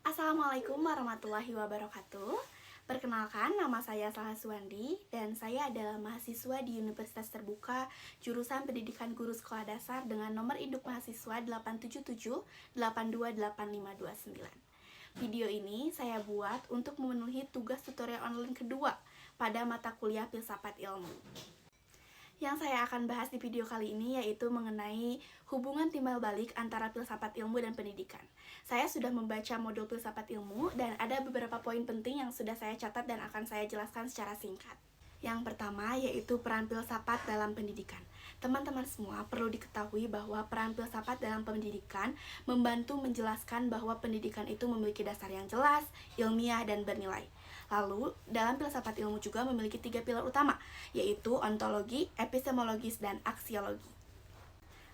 Assalamualaikum warahmatullahi wabarakatuh. Perkenalkan, nama saya Salha Suwandi dan saya adalah mahasiswa di Universitas Terbuka jurusan Pendidikan Guru Sekolah Dasar dengan nomor induk mahasiswa 877828529. Video ini saya buat untuk memenuhi tugas tutorial online kedua pada mata kuliah Filsafat Ilmu. Yang saya akan bahas di video kali ini yaitu mengenai hubungan timbal balik antara filsafat ilmu dan pendidikan. Saya sudah membaca modul filsafat ilmu dan ada beberapa poin penting yang sudah saya catat dan akan saya jelaskan secara singkat. Yang pertama yaitu peran filsafat dalam pendidikan. Teman-teman semua perlu diketahui bahwa peran filsafat dalam pendidikan membantu menjelaskan bahwa pendidikan itu memiliki dasar yang jelas, ilmiah, dan bernilai. Lalu, dalam filsafat ilmu juga memiliki 3 pilar utama, yaitu ontologi, epistemologis, dan aksiologi.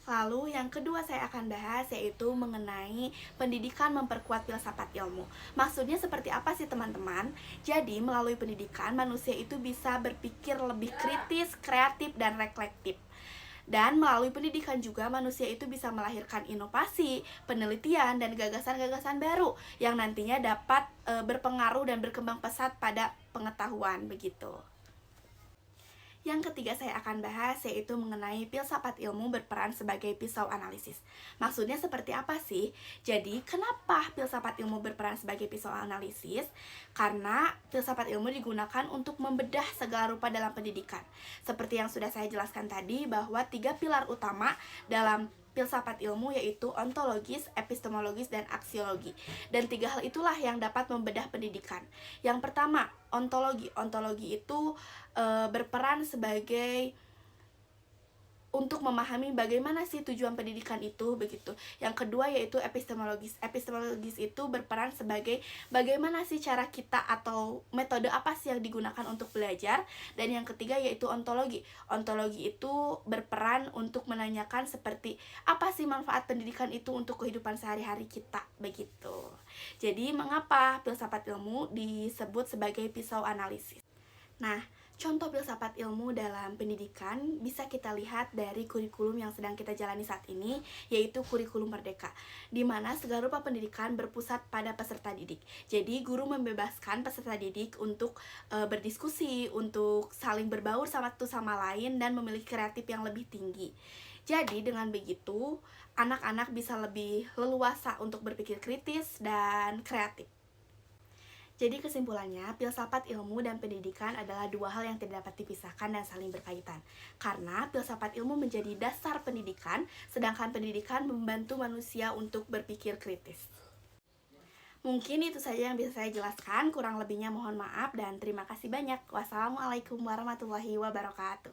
Lalu yang kedua saya akan bahas yaitu mengenai pendidikan memperkuat filsafat ilmu. Maksudnya seperti apa sih teman-teman? Jadi melalui pendidikan manusia itu bisa berpikir lebih kritis, kreatif, dan reflektif. Dan melalui pendidikan juga manusia itu bisa melahirkan inovasi, penelitian, dan gagasan-gagasan baru yang nantinya dapat berpengaruh dan berkembang pesat pada pengetahuan begitu. Yang ketiga saya akan bahas yaitu mengenai filsafat ilmu berperan sebagai pisau analisis. Maksudnya seperti apa sih? Jadi, kenapa filsafat ilmu berperan sebagai pisau analisis? Karena filsafat ilmu digunakan untuk membedah segala rupa dalam pendidikan. Seperti yang sudah saya jelaskan tadi bahwa 3 pilar utama dalam filsafat ilmu yaitu ontologis, epistemologis, dan aksiologi. Dan 3 hal itulah yang dapat membedah pendidikan. Yang pertama, ontologi. Ontologi itu berperan sebagai untuk memahami bagaimana sih tujuan pendidikan itu begitu. Yang kedua yaitu epistemologis. Epistemologis itu berperan sebagai bagaimana sih cara kita atau metode apa sih yang digunakan untuk belajar. Dan yang ketiga yaitu ontologi. Ontologi itu berperan untuk menanyakan seperti apa sih manfaat pendidikan itu untuk kehidupan sehari-hari kita begitu. Jadi mengapa filsafat ilmu disebut sebagai pisau analisis? Nah, contoh filsafat ilmu dalam pendidikan bisa kita lihat dari kurikulum yang sedang kita jalani saat ini, yaitu kurikulum Merdeka, di mana segala rupa pendidikan berpusat pada peserta didik. Jadi, guru membebaskan peserta didik untuk berdiskusi, untuk saling berbaur satu sama lain, dan memiliki kreatif yang lebih tinggi. Jadi, dengan begitu, anak-anak bisa lebih leluasa untuk berpikir kritis dan kreatif. Jadi kesimpulannya, filsafat ilmu dan pendidikan adalah 2 hal yang tidak dapat dipisahkan dan saling berkaitan. Karena filsafat ilmu menjadi dasar pendidikan, sedangkan pendidikan membantu manusia untuk berpikir kritis. Mungkin itu saja yang bisa saya jelaskan, kurang lebihnya mohon maaf dan terima kasih banyak. Wassalamualaikum warahmatullahi wabarakatuh.